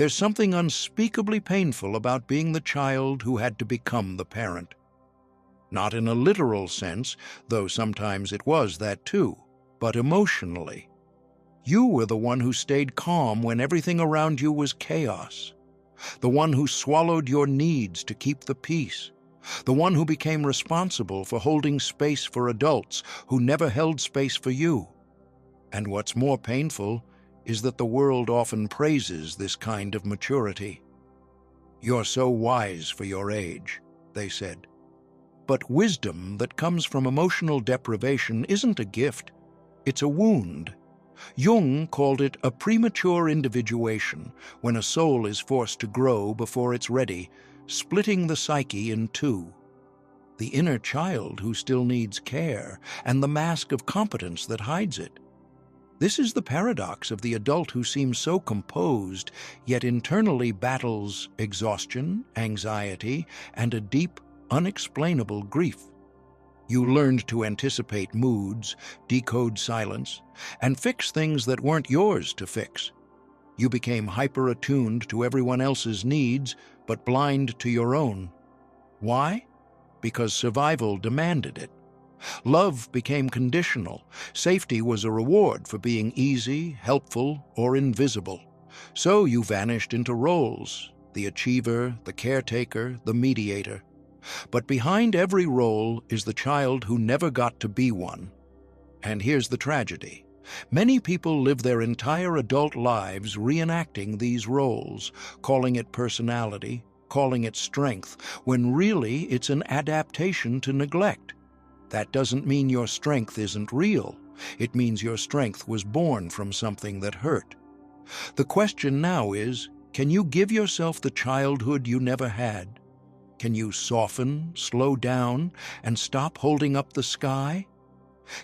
There's something unspeakably painful about being the child who had to become the parent. Not in a literal sense, though sometimes it was that too, but emotionally. You were the one who stayed calm when everything around you was chaos. The one who swallowed your needs to keep the peace. The one who became responsible for holding space for adults who never held space for you. And what's more painful is that the world often praises this kind of maturity. "You're so wise for your age," they said. But wisdom that comes from emotional deprivation isn't a gift, it's a wound. Jung called it a premature individuation, when a soul is forced to grow before it's ready, splitting the psyche in two. The inner child who still needs care, and the mask of competence that hides it. This is the paradox of the adult who seems so composed, yet internally battles exhaustion, anxiety, and a deep, unexplainable grief. You learned to anticipate moods, decode silence, and fix things that weren't yours to fix. You became hyper-attuned to everyone else's needs, but blind to your own. Why? Because survival demanded it. Love became conditional. Safety was a reward for being easy, helpful, or invisible. So you vanished into roles: the achiever, the caretaker, the mediator. But behind every role is the child who never got to be one. And here's the tragedy. Many people live their entire adult lives reenacting these roles, calling it personality, calling it strength, when really it's an adaptation to neglect. That doesn't mean your strength isn't real. It means your strength was born from something that hurt. The question now is, can you give yourself the childhood you never had? Can you soften, slow down, and stop holding up the sky?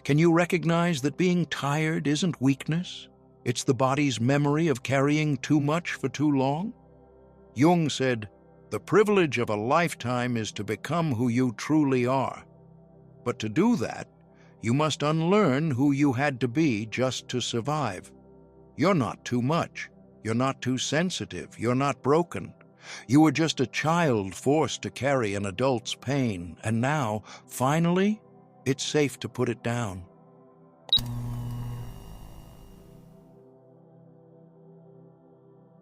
Can you recognize that being tired isn't weakness? It's the body's memory of carrying too much for too long? Jung said, "The privilege of a lifetime is to become who you truly are." But to do that, you must unlearn who you had to be just to survive. You're not too much. You're not too sensitive. You're not broken. You were just a child forced to carry an adult's pain, and now, finally, it's safe to put it down.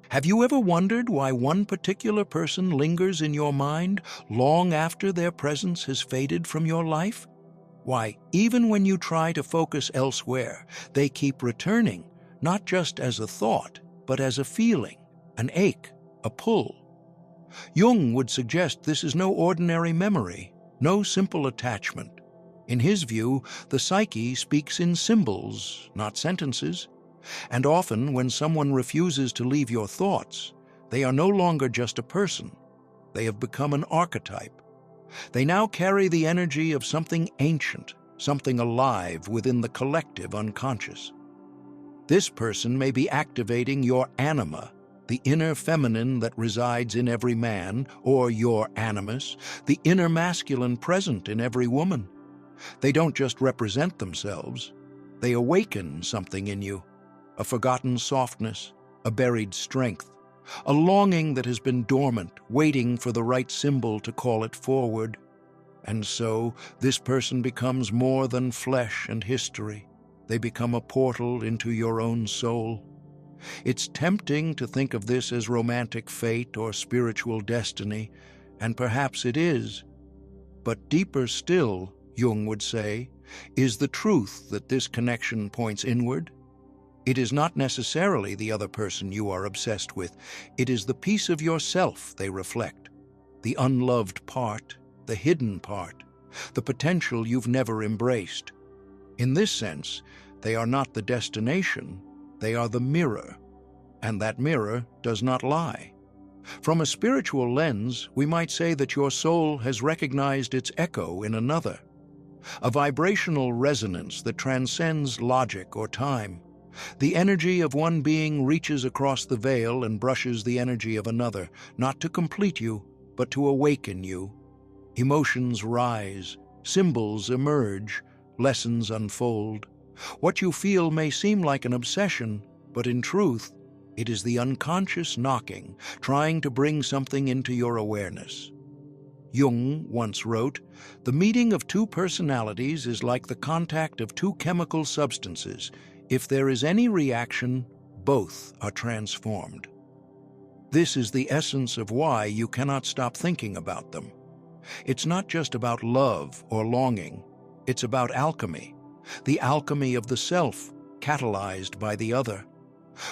Have you ever wondered why one particular person lingers in your mind long after their presence has faded from your life? Why, even when you try to focus elsewhere, they keep returning, not just as a thought, but as a feeling, an ache, a pull. Jung would suggest this is no ordinary memory, no simple attachment. In his view, the psyche speaks in symbols, not sentences. And often, when someone refuses to leave your thoughts, they are no longer just a person. They have become an archetype. They now carry the energy of something ancient, something alive within the collective unconscious. This person may be activating your anima, the inner feminine that resides in every man, or your animus, the inner masculine present in every woman. They don't just represent themselves, they awaken something in you, a forgotten softness, a buried strength, a longing that has been dormant, waiting for the right symbol to call it forward. And so, this person becomes more than flesh and history. They become a portal into your own soul. It's tempting to think of this as romantic fate or spiritual destiny, and perhaps it is. But deeper still, Jung would say, is the truth that this connection points inward. It is not necessarily the other person you are obsessed with. It is the piece of yourself they reflect, the unloved part, the hidden part, the potential you've never embraced. In this sense, they are not the destination, they are the mirror, and that mirror does not lie. From a spiritual lens, we might say that your soul has recognized its echo in another, a vibrational resonance that transcends logic or time. The energy of one being reaches across the veil and brushes the energy of another, not to complete you, but to awaken you. Emotions rise, symbols emerge, lessons unfold. What you feel may seem like an obsession, but in truth, It is the unconscious knocking, trying to bring something into your awareness. Jung once wrote, "The meeting of two personalities is like the contact of two chemical substances. If there is any reaction, both are transformed." This is the essence of why you cannot stop thinking about them. It's not just about love or longing. It's about alchemy, the alchemy of the self, catalyzed by the other.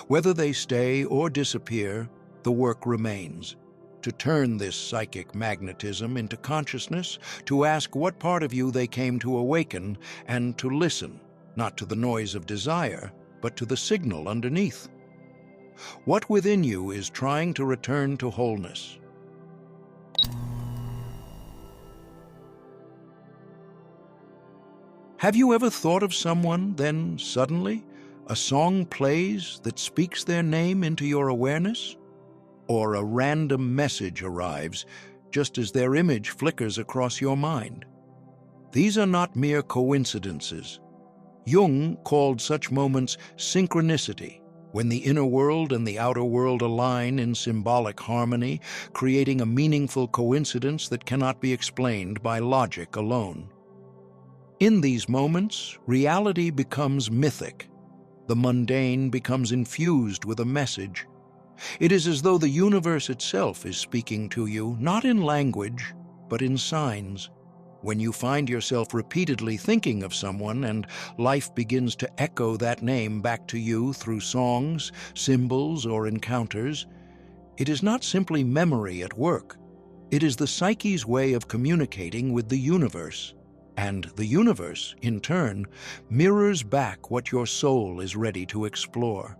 Whether they stay or disappear, the work remains. To turn this psychic magnetism into consciousness, to ask what part of you they came to awaken, and to listen, not to the noise of desire, but to the signal underneath. What within you is trying to return to wholeness? Have you ever thought of someone, then suddenly a song plays that speaks their name into your awareness? Or a random message arrives just as their image flickers across your mind? These are not mere coincidences. Jung called such moments synchronicity, when the inner world and the outer world align in symbolic harmony, creating a meaningful coincidence that cannot be explained by logic alone. In these moments, reality becomes mythic. The mundane becomes infused with a message. It is as though the universe itself is speaking to you, not in language, but in signs. When you find yourself repeatedly thinking of someone and life begins to echo that name back to you through songs, symbols, or encounters, it is not simply memory at work. It is the psyche's way of communicating with the universe. And the universe, in turn, mirrors back what your soul is ready to explore.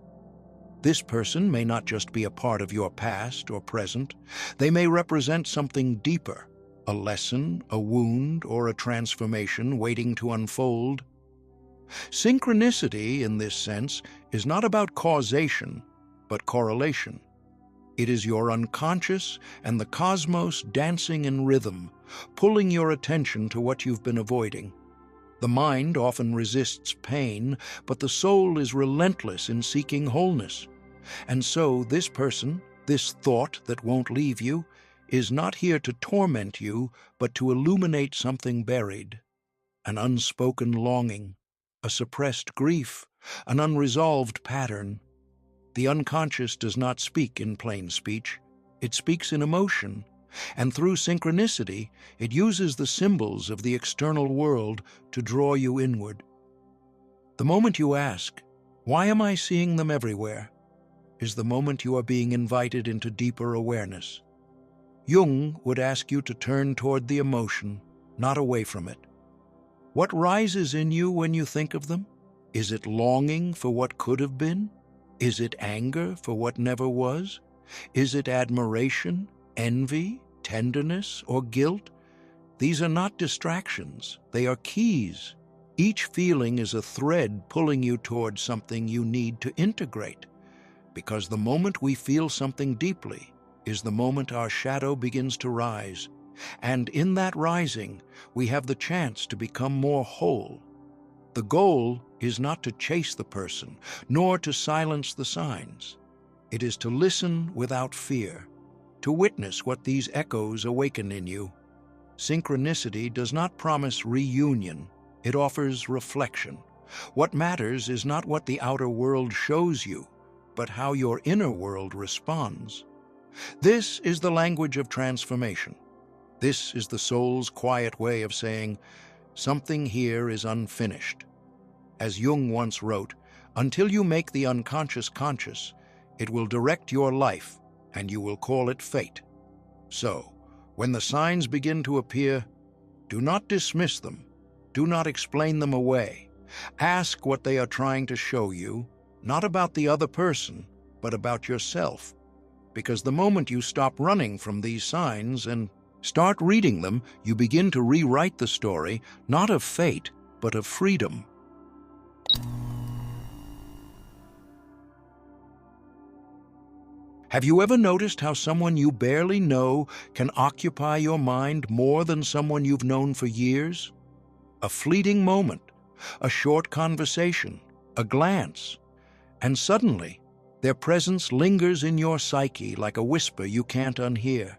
This person may not just be a part of your past or present. They may represent something deeper, a lesson, a wound, or a transformation waiting to unfold. Synchronicity, in this sense, is not about causation, but correlation. It is your unconscious and the cosmos dancing in rhythm, pulling your attention to what you've been avoiding. The mind often resists pain, but the soul is relentless in seeking wholeness. And so this person, this thought that won't leave you, is not here to torment you, but to illuminate something buried. An unspoken longing, a suppressed grief, an unresolved pattern. The unconscious does not speak in plain speech. It speaks in emotion, and through synchronicity, it uses the symbols of the external world to draw you inward. The moment you ask, "Why am I seeing them everywhere?" is the moment you are being invited into deeper awareness. Jung would ask you to turn toward the emotion, not away from it. What rises in you when you think of them? Is it longing for what could have been? Is it anger for what never was? Is it admiration, envy, tenderness, or guilt? These are not distractions, they are keys. Each feeling is a thread pulling you toward something you need to integrate. Because the moment we feel something deeply is the moment our shadow begins to rise. And in that rising, we have the chance to become more whole. The goal is not to chase the person, nor to silence the signs. It is to listen without fear, to witness what these echoes awaken in you. Synchronicity does not promise reunion, it offers reflection. What matters is not what the outer world shows you, but how your inner world responds. This is the language of transformation. This is the soul's quiet way of saying, "Something here is unfinished." As Jung once wrote, "Until you make the unconscious conscious, it will direct your life, and you will call it fate." So, when the signs begin to appear, do not dismiss them. Do not explain them away. Ask what they are trying to show you, not about the other person, but about yourself. Because the moment you stop running from these signs and start reading them, you begin to rewrite the story, not of fate, but of freedom. Have you ever noticed how someone you barely know can occupy your mind more than someone you've known for years? A fleeting moment, a short conversation, a glance, and suddenly Their presence lingers in your psyche like a whisper you can't unhear.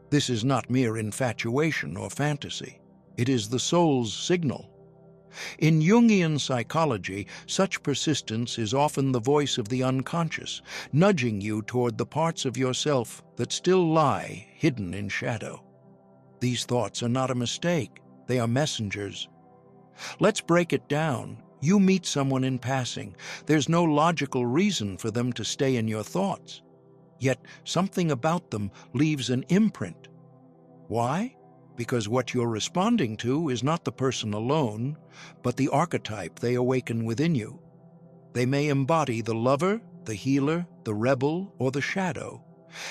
This is not mere infatuation or fantasy. It is the soul's signal. In Jungian psychology, such persistence is often the voice of the unconscious, nudging you toward the parts of yourself that still lie hidden in shadow. These thoughts are not a mistake. They are messengers. Let's break it down. You meet someone in passing. There's no logical reason for them to stay in your thoughts. Yet something about them leaves an imprint. Why? Because what you're responding to is not the person alone, but the archetype they awaken within you. They may embody the lover, the healer, the rebel, or the shadow.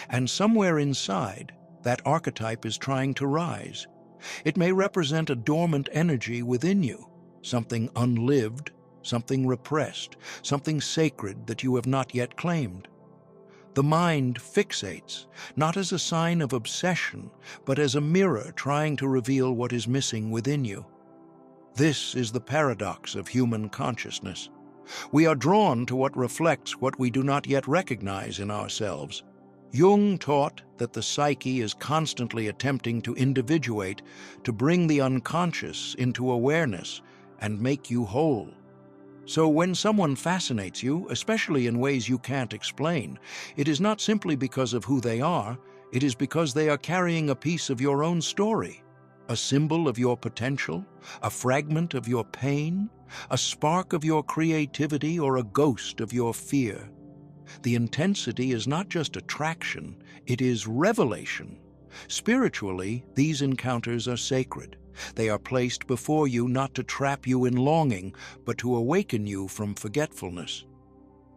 And somewhere inside, that archetype is trying to rise. It may represent a dormant energy within you, something unlived, something repressed, something sacred that you have not yet claimed. The mind fixates, not as a sign of obsession, but as a mirror trying to reveal what is missing within you. This is the paradox of human consciousness. We are drawn to what reflects what we do not yet recognize in ourselves. Jung taught that the psyche is constantly attempting to individuate, to bring the unconscious into awareness and make you whole. So when someone fascinates you, especially in ways you can't explain, it is not simply because of who they are, it is because they are carrying a piece of your own story, a symbol of your potential, a fragment of your pain, a spark of your creativity, or a ghost of your fear. The intensity is not just attraction, it is revelation. Spiritually, these encounters are sacred. They are placed before you not to trap you in longing, but to awaken you from forgetfulness.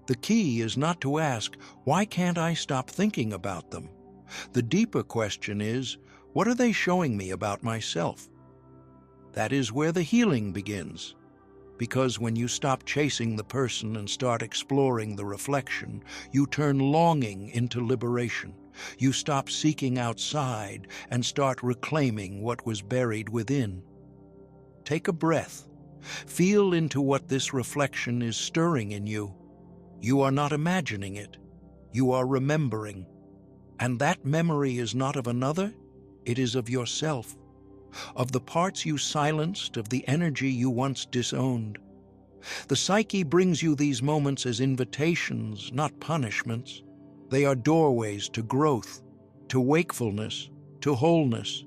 The key is not to ask, why can't I stop thinking about them? The deeper question is, what are they showing me about myself? That is where the healing begins. Because when you stop chasing the person and start exploring the reflection, you turn longing into liberation. You stop seeking outside and start reclaiming what was buried within. Take a breath. Feel into what this reflection is stirring in you. You are not imagining it. You are remembering. And that memory is not of another, it is of yourself. Of the parts you silenced, of the energy you once disowned. The psyche brings you these moments as invitations, not punishments. They are doorways to growth, to wakefulness, to wholeness.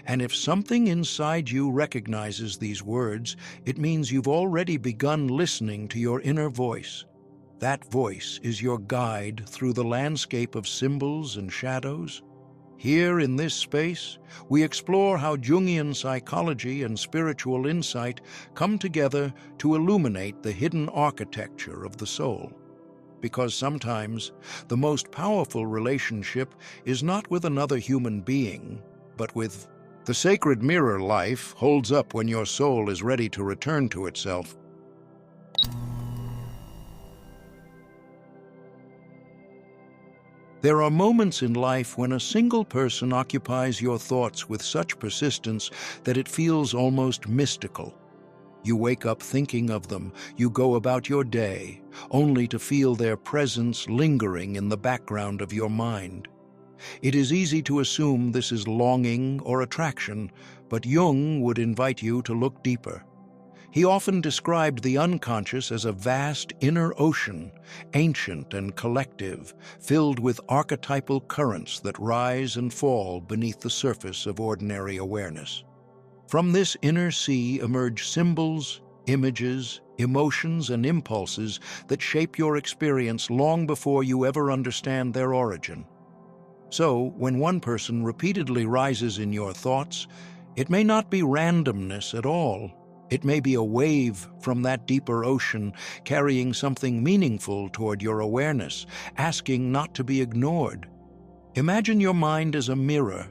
And if something inside you recognizes these words, it means you've already begun listening to your inner voice. That voice is your guide through the landscape of symbols and shadows. Here in this space, we explore how Jungian psychology and spiritual insight come together to illuminate the hidden architecture of the soul. Because sometimes the most powerful relationship is not with another human being, but with the sacred mirror life holds up when your soul is ready to return to itself. There are moments in life when a single person occupies your thoughts with such persistence that it feels almost mystical. You wake up thinking of them, you go about your day, only to feel their presence lingering in the background of your mind. It is easy to assume this is longing or attraction, but Jung would invite you to look deeper. He often described the unconscious as a vast inner ocean, ancient and collective, filled with archetypal currents that rise and fall beneath the surface of ordinary awareness. From this inner sea emerge symbols, images, emotions, and impulses that shape your experience long before you ever understand their origin. So, when one person repeatedly rises in your thoughts, it may not be randomness at all. It may be a wave from that deeper ocean carrying something meaningful toward your awareness, asking not to be ignored. Imagine your mind as a mirror.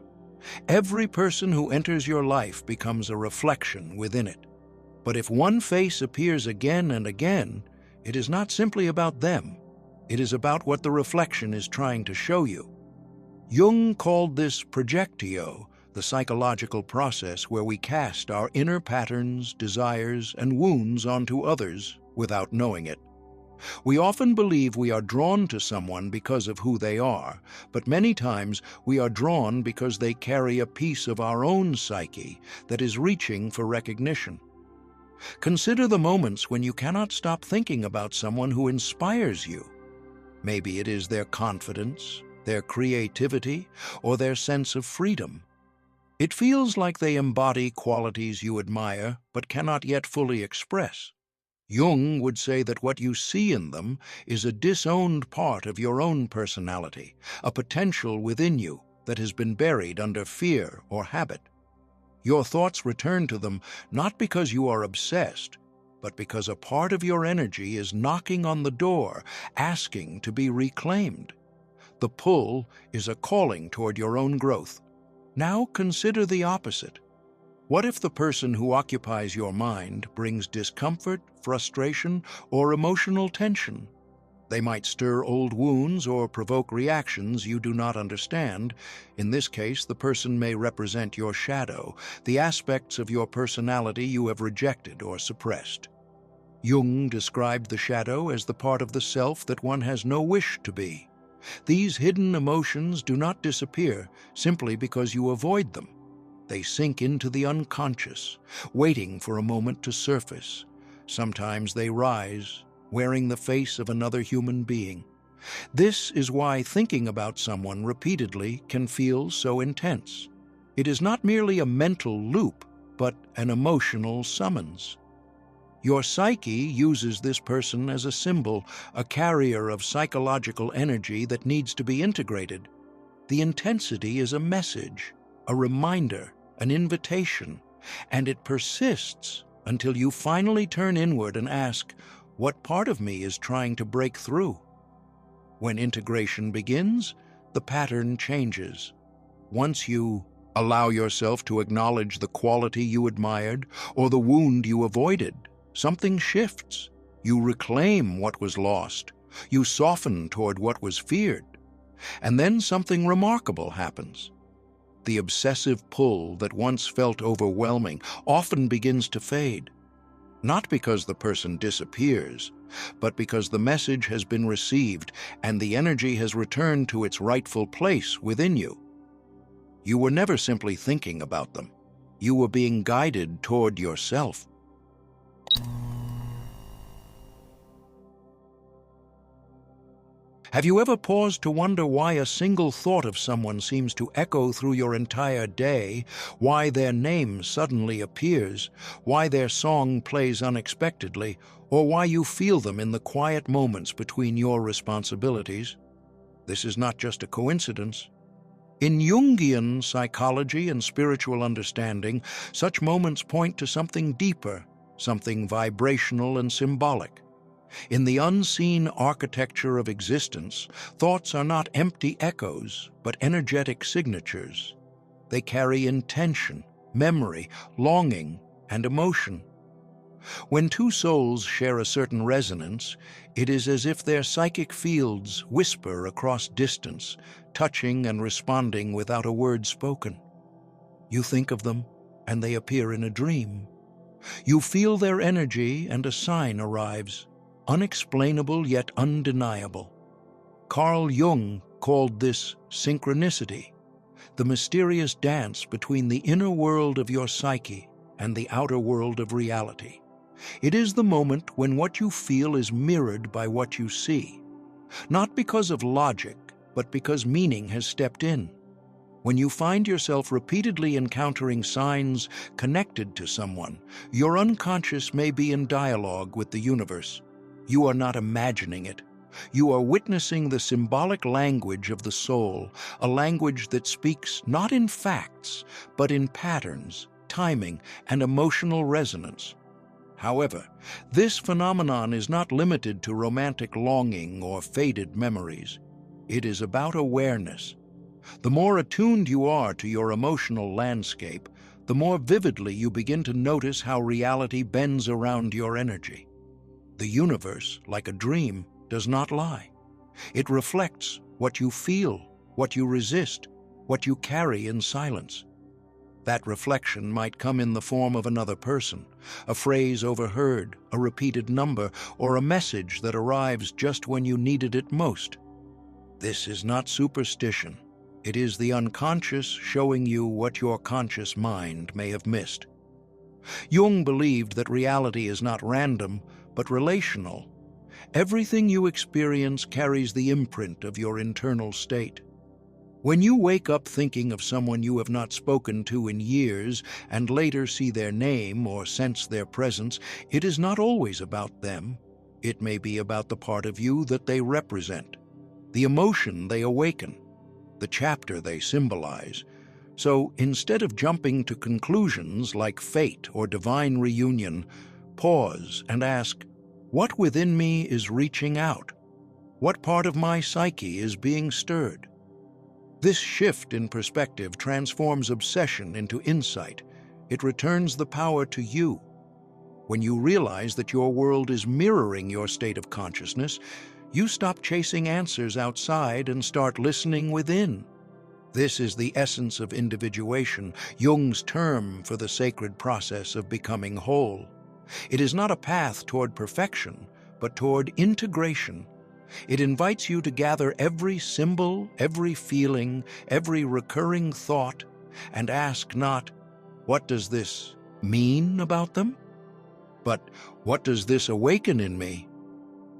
Every person who enters your life becomes a reflection within it. But if one face appears again and again, it is not simply about them. It is about what the reflection is trying to show you. Jung called this projectio, the psychological process where we cast our inner patterns, desires, and wounds onto others without knowing it. We often believe we are drawn to someone because of who they are, but many times we are drawn because they carry a piece of our own psyche that is reaching for recognition. Consider the moments when you cannot stop thinking about someone who inspires you. Maybe it is their confidence, their creativity, or their sense of freedom. It feels like they embody qualities you admire but cannot yet fully express. Jung would say that what you see in them is a disowned part of your own personality, a potential within you that has been buried under fear or habit. Your thoughts return to them not because you are obsessed, but because a part of your energy is knocking on the door, asking to be reclaimed. The pull is a calling toward your own growth. Now consider the opposite. What if the person who occupies your mind brings discomfort, frustration, or emotional tension? They might stir old wounds or provoke reactions you do not understand. In this case, the person may represent your shadow, the aspects of your personality you have rejected or suppressed. Jung described the shadow as the part of the self that one has no wish to be. These hidden emotions do not disappear simply because you avoid them. They sink into the unconscious, waiting for a moment to surface. Sometimes they rise, wearing the face of another human being. This is why thinking about someone repeatedly can feel so intense. It is not merely a mental loop, but an emotional summons. Your psyche uses this person as a symbol, a carrier of psychological energy that needs to be integrated. The intensity is a message, a reminder, an invitation, and it persists until you finally turn inward and ask, what part of me is trying to break through? When integration begins, the pattern changes. Once you allow yourself to acknowledge the quality you admired or the wound you avoided, something shifts. You reclaim what was lost. You soften toward what was feared. And then something remarkable happens. The obsessive pull that once felt overwhelming often begins to fade. Not because the person disappears, but because the message has been received and the energy has returned to its rightful place within you. You were never simply thinking about them. You were being guided toward yourself. Have you ever paused to wonder why a single thought of someone seems to echo through your entire day, why their name suddenly appears, why their song plays unexpectedly, or why you feel them in the quiet moments between your responsibilities? This is not just a coincidence. In Jungian psychology and spiritual understanding, such moments point to something deeper, something vibrational and symbolic. In the unseen architecture of existence, thoughts are not empty echoes, but energetic signatures. They carry intention, memory, longing, and emotion. When two souls share a certain resonance, it is as if their psychic fields whisper across distance, touching and responding without a word spoken. You think of them, and they appear in a dream. You feel their energy, and a sign arrives. Unexplainable yet undeniable. Carl Jung called this synchronicity, the mysterious dance between the inner world of your psyche and the outer world of reality. It is the moment when what you feel is mirrored by what you see, not because of logic, but because meaning has stepped in. When you find yourself repeatedly encountering signs connected to someone, your unconscious may be in dialogue with the universe. You are not imagining it. You are witnessing the symbolic language of the soul, a language that speaks not in facts, but in patterns, timing, and emotional resonance. However, this phenomenon is not limited to romantic longing or faded memories. It is about awareness. The more attuned you are to your emotional landscape, the more vividly you begin to notice how reality bends around your energy. The universe, like a dream, does not lie. It reflects what you feel, what you resist, what you carry in silence. That reflection might come in the form of another person, a phrase overheard, a repeated number, or a message that arrives just when you needed it most. This is not superstition. It is the unconscious showing you what your conscious mind may have missed. Jung believed that reality is not random, but relational. Everything you experience carries the imprint of your internal state. When you wake up thinking of someone you have not spoken to in years and later see their name or sense their presence, it is not always about them. It may be about the part of you that they represent, the emotion they awaken, the chapter they symbolize. So instead of jumping to conclusions like fate or divine reunion, pause and ask, what within me is reaching out? What part of my psyche is being stirred? This shift in perspective transforms obsession into insight. It returns the power to you. When you realize that your world is mirroring your state of consciousness, you stop chasing answers outside and start listening within. This is the essence of individuation, Jung's term for the sacred process of becoming whole. It is not a path toward perfection, but toward integration. It invites you to gather every symbol, every feeling, every recurring thought, and ask not, what does this mean about them? But what does this awaken in me?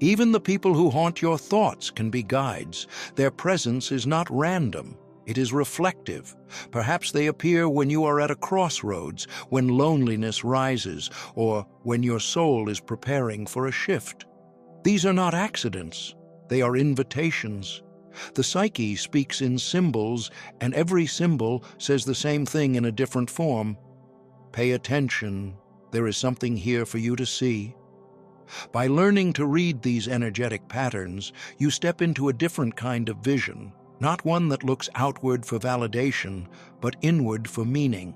Even the people who haunt your thoughts can be guides. Their presence is not random. It is reflective. Perhaps they appear when you are at a crossroads, when loneliness rises, or when your soul is preparing for a shift. These are not accidents. They are invitations. The psyche speaks in symbols, and every symbol says the same thing in a different form. Pay attention. There is something here for you to see. By learning to read these energetic patterns, you step into a different kind of vision, not one that looks outward for validation, but inward for meaning.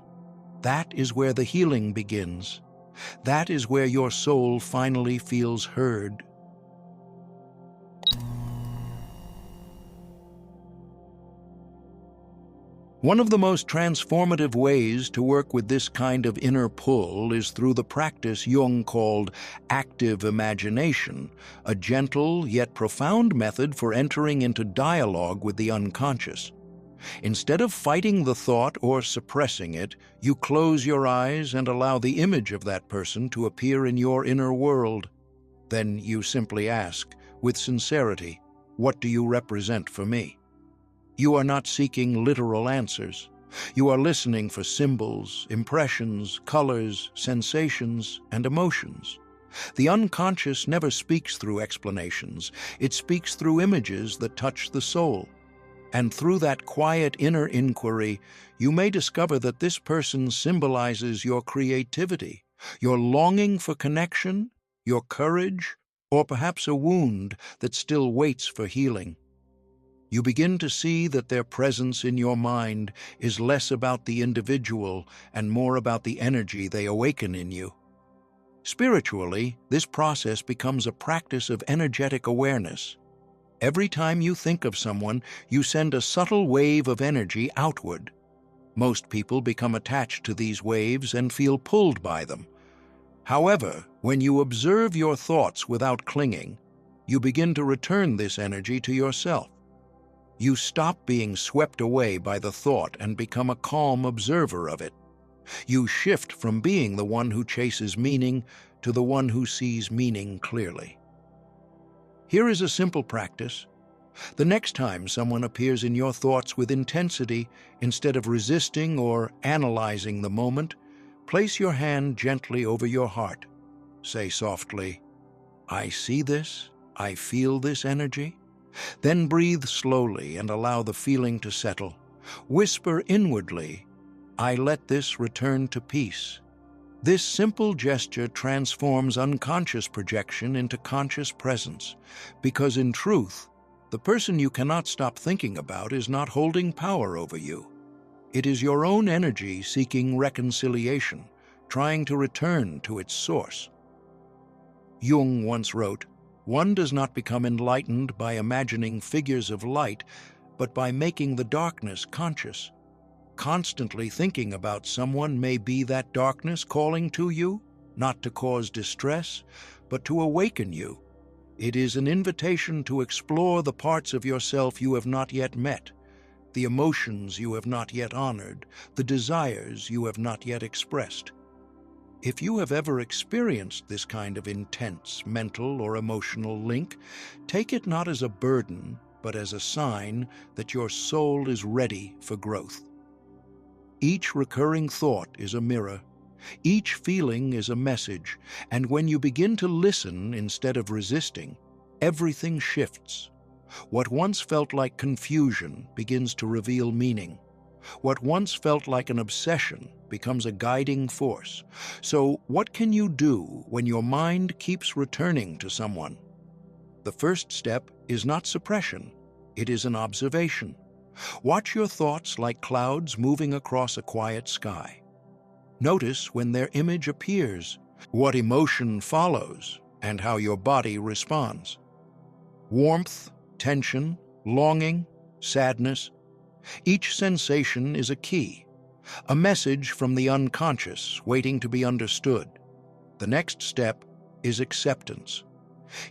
That is where the healing begins. That is where your soul finally feels heard. One of the most transformative ways to work with this kind of inner pull is through the practice Jung called active imagination, a gentle yet profound method for entering into dialogue with the unconscious. Instead of fighting the thought or suppressing it, you close your eyes and allow the image of that person to appear in your inner world. Then you simply ask, with sincerity, what do you represent for me? You are not seeking literal answers. You are listening for symbols, impressions, colors, sensations, and emotions. The unconscious never speaks through explanations. It speaks through images that touch the soul. And through that quiet inner inquiry, you may discover that this person symbolizes your creativity, your longing for connection, your courage, or perhaps a wound that still waits for healing. You begin to see that their presence in your mind is less about the individual and more about the energy they awaken in you. Spiritually, this process becomes a practice of energetic awareness. Every time you think of someone, you send a subtle wave of energy outward. Most people become attached to these waves and feel pulled by them. However, when you observe your thoughts without clinging, you begin to return this energy to yourself. You stop being swept away by the thought and become a calm observer of it. You shift from being the one who chases meaning to the one who sees meaning clearly. Here is a simple practice. The next time someone appears in your thoughts with intensity, instead of resisting or analyzing the moment, place your hand gently over your heart. Say softly, I see this, I feel this energy. Then breathe slowly and allow the feeling to settle. Whisper inwardly, I let this return to peace. This simple gesture transforms unconscious projection into conscious presence, because in truth, the person you cannot stop thinking about is not holding power over you. It is your own energy seeking reconciliation, trying to return to its source. Jung once wrote, one does not become enlightened by imagining figures of light, but by making the darkness conscious. Constantly thinking about someone may be that darkness calling to you, not to cause distress, but to awaken you. It is an invitation to explore the parts of yourself you have not yet met, the emotions you have not yet honored, the desires you have not yet expressed. If you have ever experienced this kind of intense mental or emotional link, take it not as a burden, but as a sign that your soul is ready for growth. Each recurring thought is a mirror. Each feeling is a message, and when you begin to listen instead of resisting, everything shifts. What once felt like confusion begins to reveal meaning. What once felt like an obsession becomes a guiding force. So, what can you do when your mind keeps returning to someone? The first step is not suppression, it is an observation. Watch your thoughts like clouds moving across a quiet sky. Notice when their image appears, what emotion follows, and how your body responds. Warmth, tension, longing, sadness. Each sensation is a key, a message from the unconscious waiting to be understood. The next step is acceptance.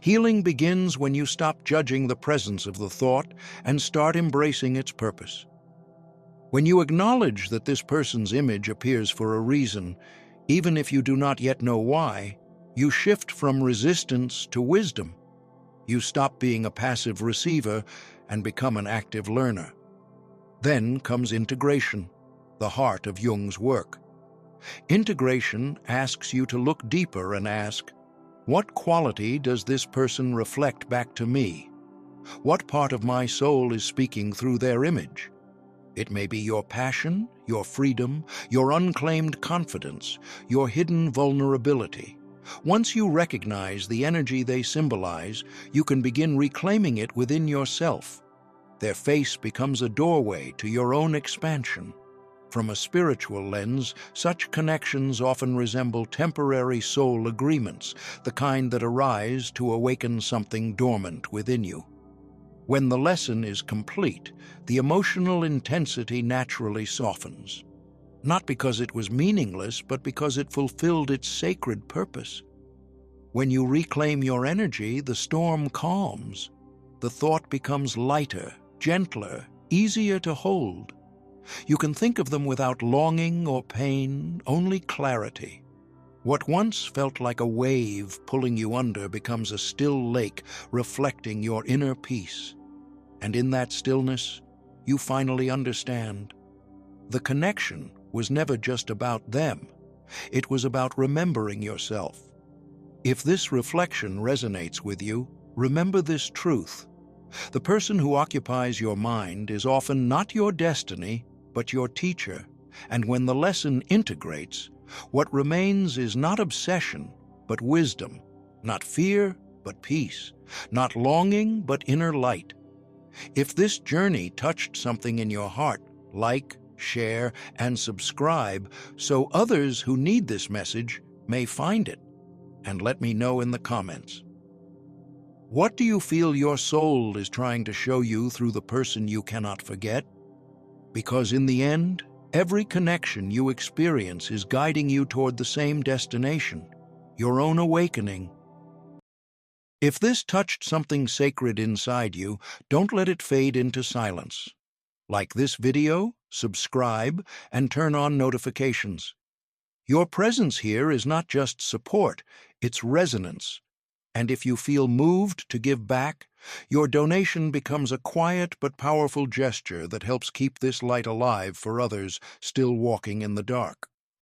Healing begins when you stop judging the presence of the thought and start embracing its purpose. When you acknowledge that this person's image appears for a reason, even if you do not yet know why, you shift from resistance to wisdom. You stop being a passive receiver and become an active learner. Then comes integration, the heart of Jung's work. Integration asks you to look deeper and ask, what quality does this person reflect back to me? What part of my soul is speaking through their image? It may be your passion, your freedom, your unclaimed confidence, your hidden vulnerability. Once you recognize the energy they symbolize, you can begin reclaiming it within yourself. Their face becomes a doorway to your own expansion. From a spiritual lens, such connections often resemble temporary soul agreements, the kind that arise to awaken something dormant within you. When the lesson is complete, the emotional intensity naturally softens. Not because it was meaningless, but because it fulfilled its sacred purpose. When you reclaim your energy, the storm calms. The thought becomes lighter, gentler, easier to hold. You can think of them without longing or pain, only clarity. What once felt like a wave pulling you under becomes a still lake reflecting your inner peace. And in that stillness, you finally understand. The connection was never just about them. It was about remembering yourself. If this reflection resonates with you, remember this truth. The person who occupies your mind is often not your destiny, but your teacher. And when the lesson integrates, what remains is not obsession, but wisdom, not fear, but peace, not longing, but inner light. If this journey touched something in your heart, like, share, and subscribe so others who need this message may find it. And let me know in the comments. What do you feel your soul is trying to show you through the person you cannot forget? Because in the end, every connection you experience is guiding you toward the same destination, your own awakening. If this touched something sacred inside you, don't let it fade into silence. Like this video, subscribe, and turn on notifications. Your presence here is not just support, it's resonance. And if you feel moved to give back, your donation becomes a quiet but powerful gesture that helps keep this light alive for others still walking in the dark.